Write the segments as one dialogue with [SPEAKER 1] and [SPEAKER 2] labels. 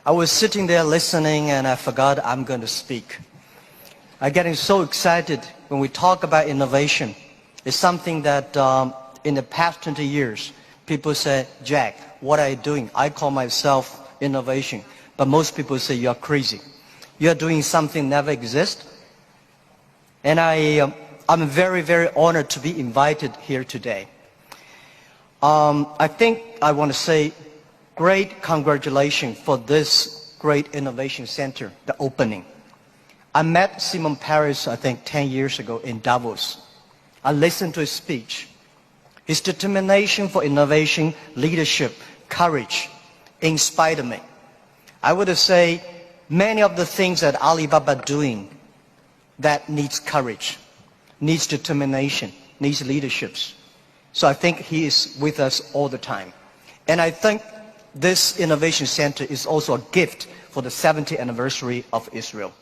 [SPEAKER 1] I was sitting there listening and I forgot I'm going to speak. I'm getting so excited when we talk about innovation. It's something that in the past 20 years, people say, Jack, what are you doing? I call myself innovation. But most people say you're crazy. You're doing something never exists. And I'm very, very honored to be invited here today. I think I want to say great congratulations for this great innovation center, the opening. I met Simon Paris, I think, 10 years ago in Davos. I listened to his speech. His determination for innovation, leadership, courage inspired me. I would say many of the things that Alibaba doing that needs courage, needs determination, needs leaderships. So I think he is with us all the time. And I think this innovation center is also a gift for the 70th anniversary of Israel.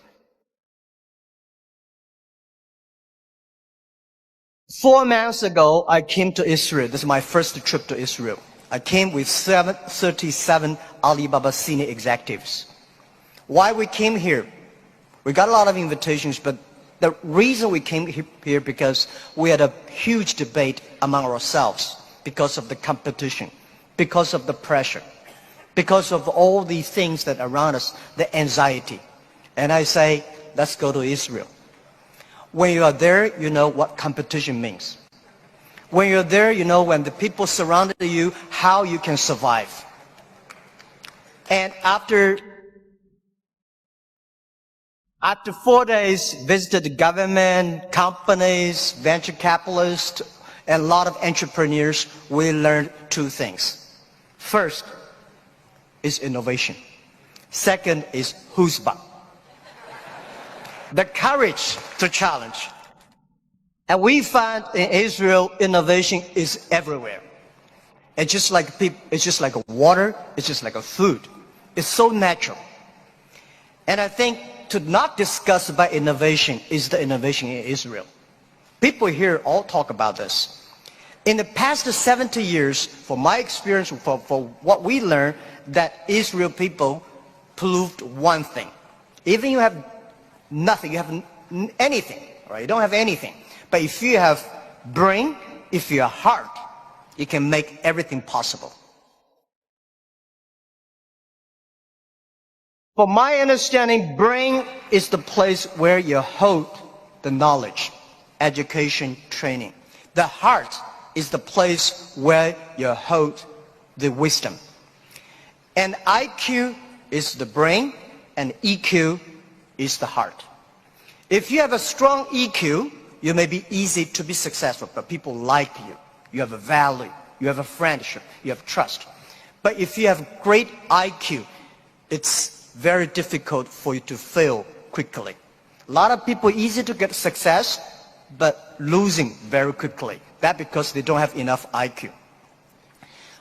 [SPEAKER 1] 4 months ago, I came to Israel. This is my first trip to Israel. I came with 37 Alibaba senior executives. Why we came here? We got a lot of invitations, but the reason we came here because we had a huge debate among ourselves because of the competition, because of the pressure, because of all these things that are around us, the anxiety. And I say, let's go to Israel. When you are there, you know what competition means. When you're there, you know when the people surrounded you, how you can survive. And after 4 days, visited the government, companies, venture capitalists, and a lot of entrepreneurs, we learned 2 things. First is innovation. Second is chutzpah, the courage to challenge. And we find in Israel, innovation is everywhere. It's just like water, it's just like a food. It's so natural. And I think to not discuss about innovation is the innovation in Israel. People here all talk about this. In the past 70 years, from my experience, for what we learned, that Israel people proved one thing. Even you have nothing, you have anything, right? You don't have anything. But if you have brain, if you have heart, you can make everything possible. From my understanding, brain is the place where you hold the knowledge, education, training. The heart is the place where you hold the wisdom. And IQ is the brain, and EQ is the heart. If you have a strong EQ, you may be easy to be successful, but people like you. You have a value, you have a friendship, you have trust. But if you have great IQ, it's very difficult for you to fail quickly. A lot of people easy to get success, but losing very quickly. That's because they don't have enough IQ.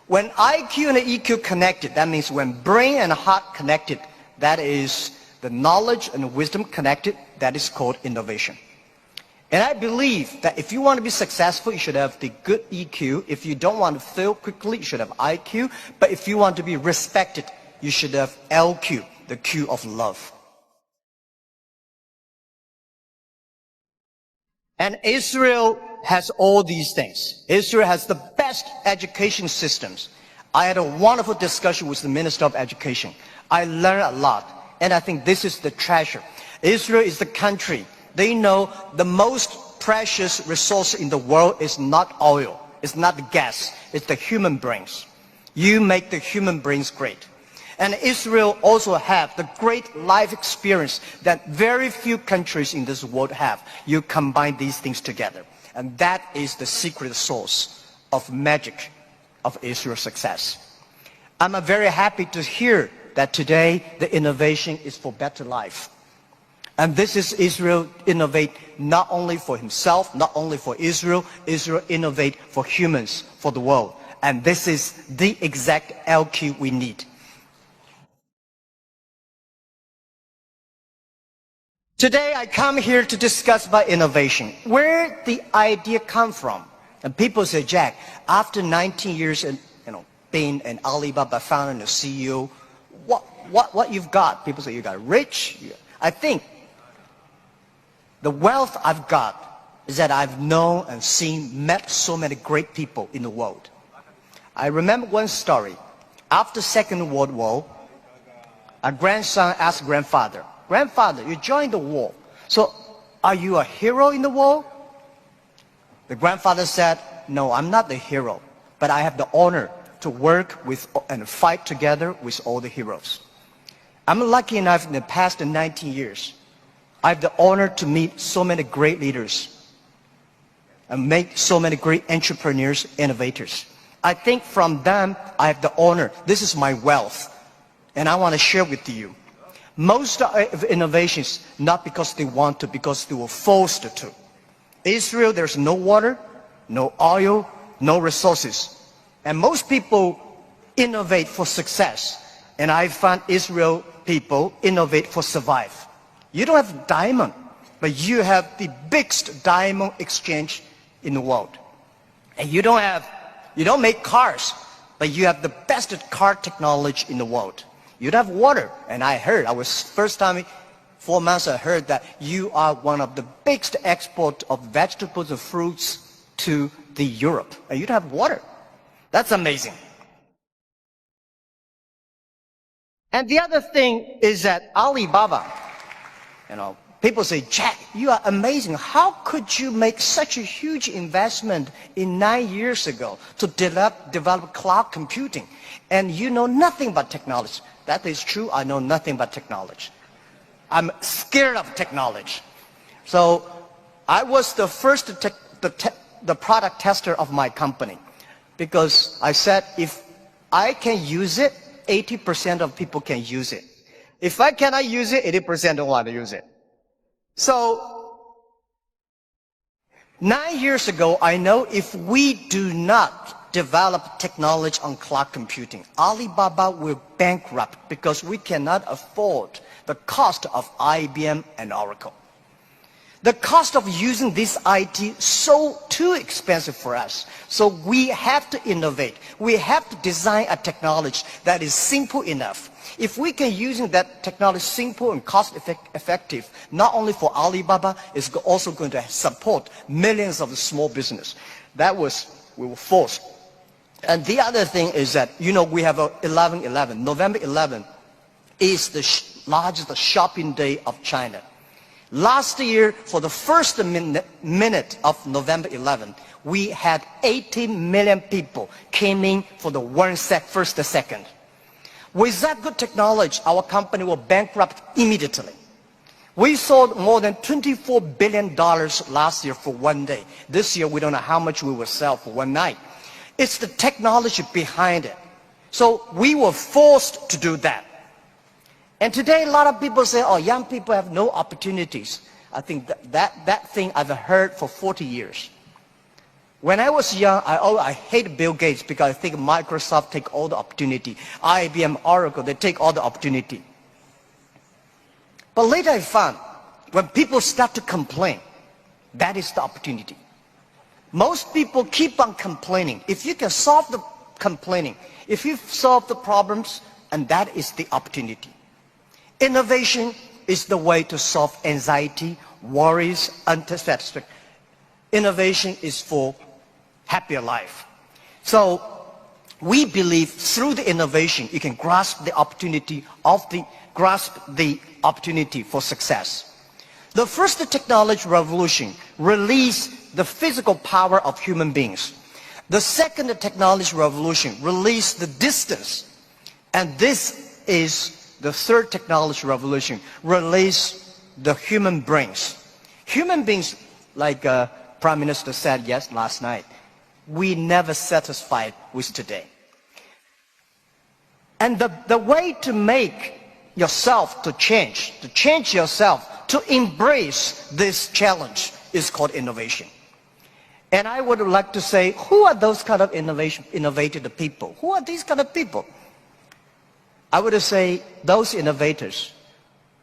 [SPEAKER 1] When IQ and EQ connected, that means when brain and heart connected, that is the knowledge and wisdom connected, that is called innovation. And I believe that if you want to be successful, you should have the good EQ. If you don't want to fail quickly, you should have IQ. But if you want to be respected, you should have LQ, the Q of love. And Israel has all these things. Israel has the best education systems. I had a wonderful discussion with the Minister of Education. I learned a lot. And I think this is the treasure. Israel is the country. They know the most precious resource in the world is not oil. It's not the gas. It's the human brains. You make the human brains great. And Israel also have the great life experience that very few countries in this world have. You combine these things together. And that is the secret source of magic of Israel's success. I'm very happy to hear that today the innovation is for better life. And this is Israel innovate not only for himself, not only for Israel, Israel innovate for humans, for the world. And this is the exact LQ we need. Today I come here to discuss about innovation. Where the idea come from? And people say, Jack, after 19 years being an Alibaba founder and a CEO, what you've got? People say you got rich. I think the wealth I've got is that I've known and met so many great people in the world. I remember one story. After Second World War, a grandson asked grandfather, "Grandfather, you joined the war. So are you a hero in the war?" The grandfather said, "No, I'm not the hero, but I have the honor to work with and fight together with all the heroes. I'm lucky enough in the past 19 years, I have the honor to meet so many great leaders and make so many great entrepreneurs, innovators. I think from them, I have the honor. This is my wealth, and I want to share with you. Most of innovations, not because they want to, because they were forced to. Israel, there's no water, no oil, no resources. And most people innovate for success. And I find Israel people innovate for survive. You don't have diamond, but you have the biggest diamond exchange in the world. And you don't make cars, but you have the best car technology in the world. You don't have water. And first time, 4 months I heard that you are one of the biggest export of vegetables and fruits to the Europe. And you don't have water. That's amazing. And the other thing is that Alibaba, people say, "Jack, you are amazing. How could you make such a huge investment in 9 years ago to develop cloud computing? And you know nothing about technology." That is true. I know nothing about technology. I'm scared of technology. So I was the first the product tester of my company, because I said if I can use it, 80% of people can use it. If I cannot use it, 80% don't want to use it. So 9 years ago, I know if we do not develop technology on cloud computing, Alibaba will bankrupt because we cannot afford the cost of IBM and Oracle. The cost of using this IT is too expensive for us. So we have to innovate. We have to design a technology that is simple enough. If we can use that technology simple and cost effective, not only for Alibaba, it's also going to support millions of small business. We were forced. And the other thing is that, we have 11/11. November 11 is the largest shopping day of China. Last year, for the first minute of November 11, we had 80 million people came in for the first second. With that good technology, our company will bankrupt immediately. We sold more than $24 billion last year for one day. This year, we don't know how much we will sell for one night. It's the technology behind it. So we were forced to do that. And today, a lot of people say, "Oh, young people have no opportunities." I think that thing I've heard for 40 years. When I was young, I hated Bill Gates because I think Microsoft take all the opportunity. IBM, Oracle, they take all the opportunity. But later I found, when people start to complain, that is the opportunity. Most people keep on complaining. If you can solve the complaining, if you solve the problems, and that is the opportunity. Innovation is the way to solve anxiety, worries, unsatisfaction. Innovation is for happier life. So we believe through the innovation, you can grasp the opportunity for success. The first technology revolution released the physical power of human beings. The second technology revolution released the distance. And this is the third technology revolution, release the human brains. Human beings, like Prime Minister said last night, we never satisfied with today. And the way to make yourself to change yourself, to embrace this challenge is called innovation. And I would like to say, who are those kind of innovative people? Who are these kind of people? I would say those innovators,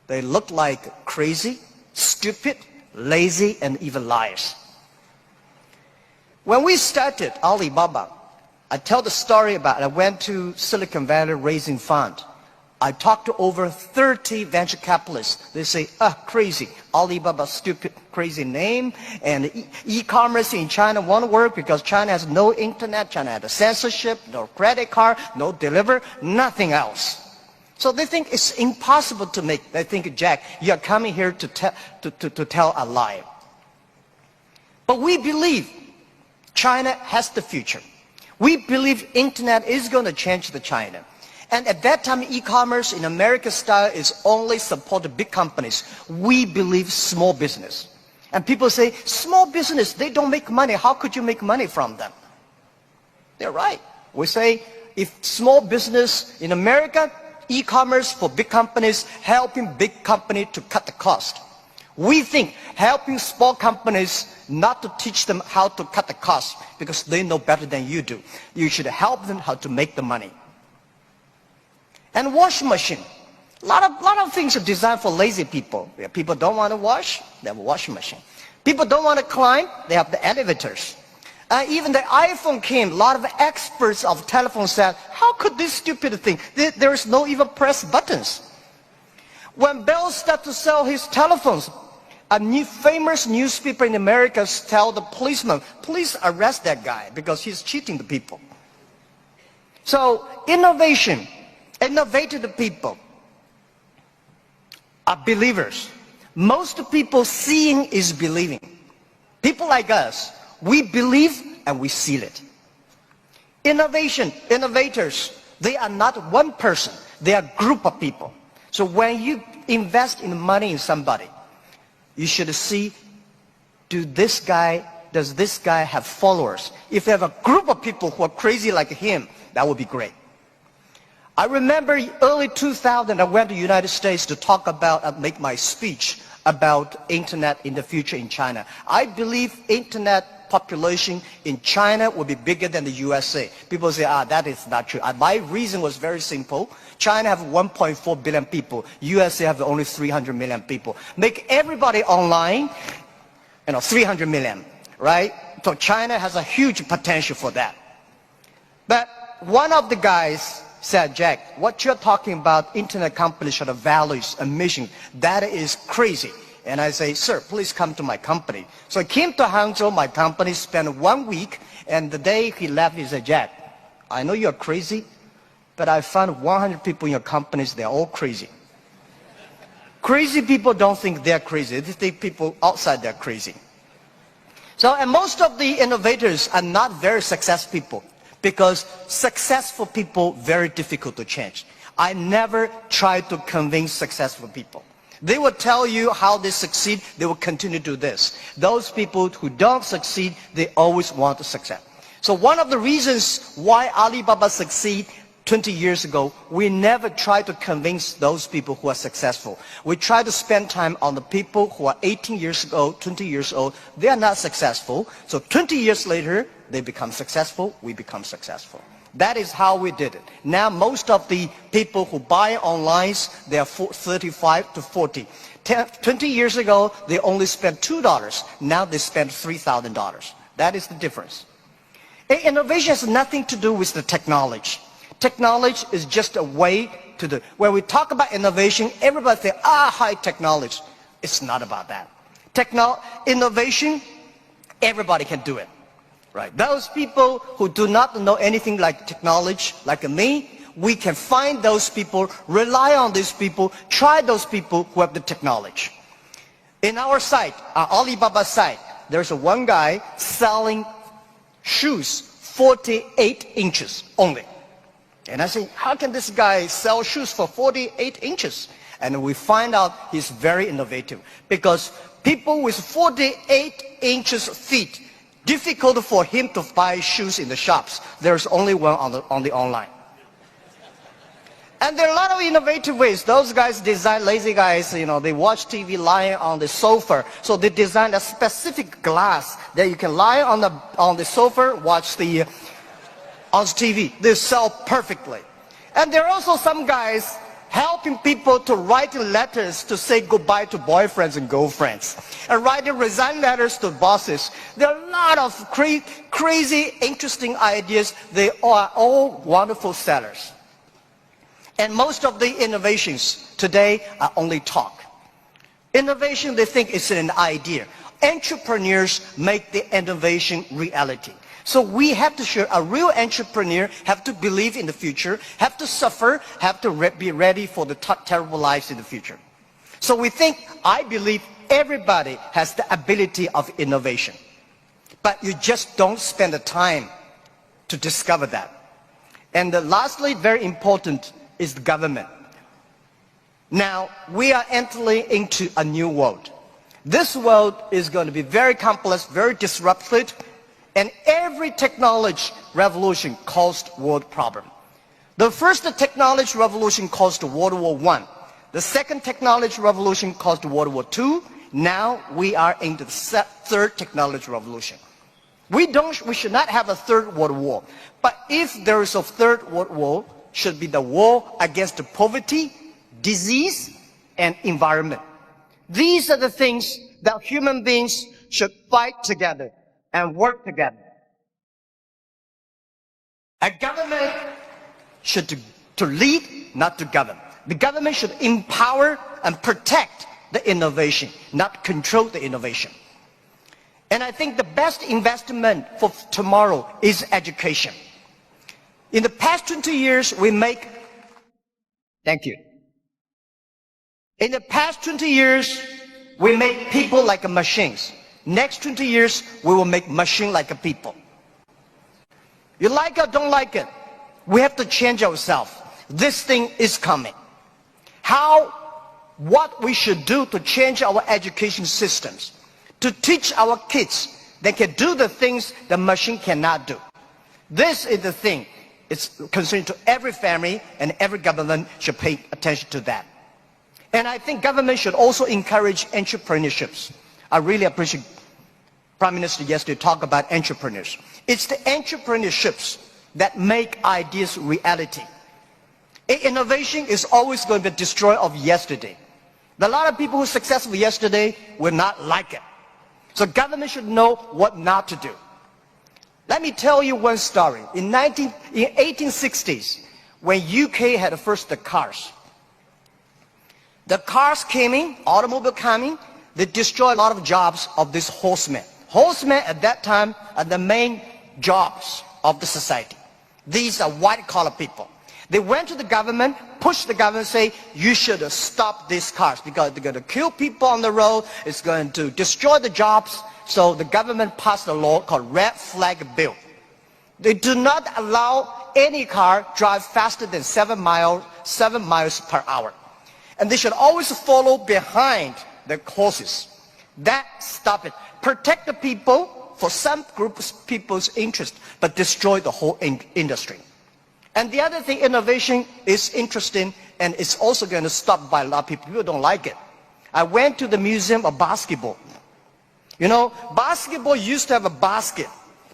[SPEAKER 1] they look like crazy, stupid, lazy, and even liars. When we started Alibaba, I tell the story about I went to Silicon Valley raising fund. I talked to over 30 venture capitalists. They say, crazy. Alibaba, stupid, crazy name. And e-commerce in China won't work because China has no internet, China has censorship, no credit card, no delivery, nothing else. So they think it's impossible to make. They think, Jack, you're coming here to tell a lie. But we believe China has the future. We believe internet is going to change the China. And at that time, e-commerce in American style is only supported big companies. We believe small business. And people say, small business, they don't make money. How could you make money from them? They're right. We say, if small business in America, e-commerce for big companies, helping big companies to cut the cost. We think helping small companies not to teach them how to cut the cost because they know better than you do. You should help them how to make the money. And washing machine. A lot of things are designed for lazy people. People don't want to wash, they have a washing machine. People don't want to climb, they have the elevators. Even the iPhone came, a lot of experts of telephone said, how could this stupid thing? There is no even press buttons. When Bell started to sell his telephones, a famous newspaper in America tell the policeman, please arrest that guy because he's cheating the people. So innovation, innovative people are believers. Most people seeing is believing. People like us, we believe and we seal it. Innovation, innovators, they are not one person. They are a group of people. So when you invest in money in somebody, you should see, does this guy have followers? If you have a group of people who are crazy like him, that would be great. I remember early 2000, I went to the United States to talk about, make my speech about internet in the future in China. I believe internet population in China will be bigger than the USA. People say, that is not true. My reason was very simple. China have 1.4 billion people. USA have only 300 million people. Make everybody online, 300 million, right? So China has a huge potential for that. But one of the guys said, Jack, what you're talking about, internet companies should have values and mission, that is crazy. And I say, sir, please come to my company. So I came to Hangzhou, my company, spent 1 week, and the day he left, he said, Jack, I know you're crazy, but I found 100 people in your companies, they're all crazy. Crazy people don't think they're crazy. They think people outside they're crazy. So, and most of the innovators are not very successful people because successful people very difficult to change. I never try to convince successful people. They will tell you how they succeed, they will continue to do this. Those people who don't succeed, they always want to succeed. So one of the reasons why Alibaba succeed 20 years ago, we never try to convince those people who are successful. We try to spend time on the people who are 18 years old, 20 years old. They are not successful. So 20 years later, they become successful, we become successful. That is how we did it. Now most of the people who buy online, they are 35 to 40. 20 years ago, they only spent $2. Now they spend $3,000. That is the difference. Innovation has nothing to do with the technology. Technology is just a way to do. When we talk about innovation, everybody says, high technology. It's not about that. Innovation, everybody can do it. Right. Those people who do not know anything like technology, like me, we can find those people, rely on these people, try those people who have the technology. In our site, our Alibaba site, there's one guy selling shoes 48 inches only. And I say, how can this guy sell shoes for 48 inches? And we find out he's very innovative because people with 48 inches feet, difficult for him to buy shoes in the shops. There's only one on the online. And there are a lot of innovative ways. Those guys design, lazy guys, they watch TV lying on the sofa. So they designed a specific glass that you can lie on the sofa, watch on TV. They sell perfectly. And there are also some guys helping people to write letters to say goodbye to boyfriends and girlfriends, and writing resign letters to bosses. There are a lot of crazy, interesting ideas. They are all wonderful sellers. And most of the innovations today are only talk. Innovation, they think, is an idea. Entrepreneurs make the innovation reality. So we have to show a real entrepreneur have to believe in the future, have to suffer, have to be ready for the terrible lives in the future. So I believe everybody has the ability of innovation. But you just don't spend the time to discover that. And lastly, very important, is the government. Now, we are entering into a new world. This world is going to be very complex, very disrupted, and every technology revolution caused world problem. The first technology revolution caused World War I. The second technology revolution caused World War II. Now we are in the third technology revolution. We should not have a third world war. But if there is a third world war, should be the war against poverty, disease, and environment. These are the things that human beings should fight together and work together. A government should to lead, not to govern. The government should empower and protect the innovation, not control the innovation. And I think the best investment for tomorrow is education. In the past 20 years, thank you. In the past 20 years, we make people like machines. Next 20 years, we will make machines like people. You like it or don't like it, we have to change ourselves. This thing is coming. What we should do to change our education systems, to teach our kids they can do the things the machine cannot do. This is the thing. It's concerned to every family, and every government should pay attention to that. And I think government should also encourage entrepreneurships. I really appreciate Prime Minister yesterday talk about entrepreneurs. It's the entrepreneurships that make ideas reality. Innovation is always going to be destroyed of yesterday. A lot of people who were successful yesterday will not like it. So government should know what not to do. Let me tell you one story. In 1860s, when UK had first the cars came in, automobile coming, they destroyed a lot of jobs of these horsemen. Horsemen at that time are the main jobs of the society. These are white-collar people. They went to the government, pushed the government, say, you should stop these cars because they're going to kill people on the road, it's going to destroy the jobs. So the government passed a law called Red Flag Bill. They do not allow any car drive faster than 7 miles per hour. And they should always follow behind the horses. That stop it. Protect the people for some groups of people's interest, but destroy the whole industry. And the other thing, innovation is interesting, and it's also going to stop by a lot of people. People don't like it. I went to the Museum of Basketball. You know, basketball used to have a basket.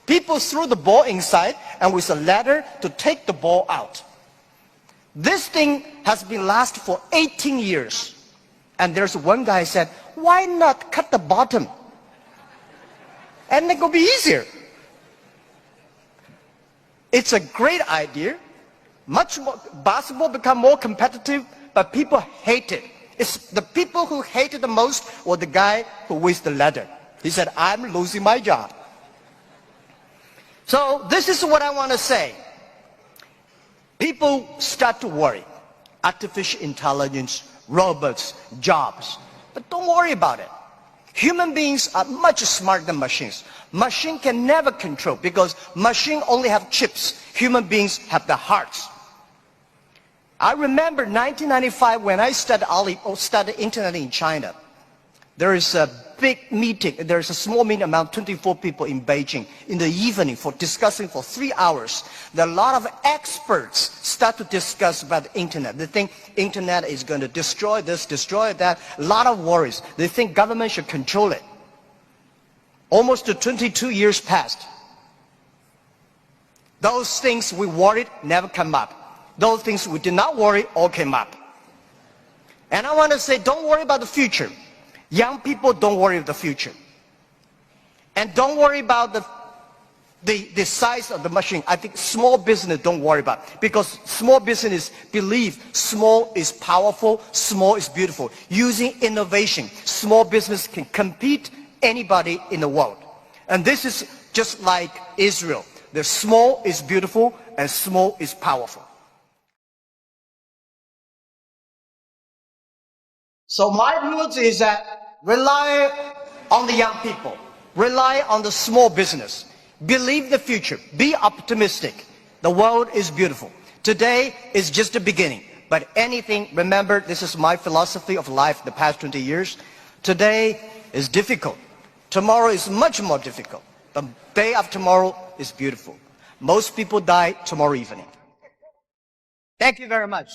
[SPEAKER 1] People threw the ball inside, and with a ladder to take the ball out. This thing has been last for 18 years. And there's one guy said, why not cut the bottom? And it will be easier. It's a great idea. Much more, basketball become more competitive, but people hate it. It's the people who hate it the most were the guy who with the ladder. He said, I'm losing my job. So this is what I want to say. People start to worry. Artificial intelligence, robots, jobs. But don't worry about it. Human beings are much smarter than machines. Machine can never control because machine only have chips. Human beings have the hearts. I remember 1995 when I studied internet in China. There is a big meeting. There is a small meeting among 24 people in Beijing in the evening for discussing for 3 hours. There are a lot of experts start to discuss about the internet. They think internet is going to destroy this, destroy that. A lot of worries. They think government should control it. Almost 22 years passed. Those things we worried never come up. Those things we did not worry all came up. And I want to say, don't worry about the future. Young people, don't worry about the future. And don't worry about the the size of the machine, I think small business don't worry about, because small business believe small is powerful, small is beautiful. Using innovation, small business can compete anybody in the world. And this is just like Israel. The small is beautiful and small is powerful. So my view is that rely on the young people, rely on the small business. Believe the future. Be optimistic. The world is beautiful. Today is just the beginning. But anything, remember, this is my philosophy of life the past 20 years. Today is difficult. Tomorrow is much more difficult. The day after tomorrow is beautiful. Most people die tomorrow evening. Thank you very much.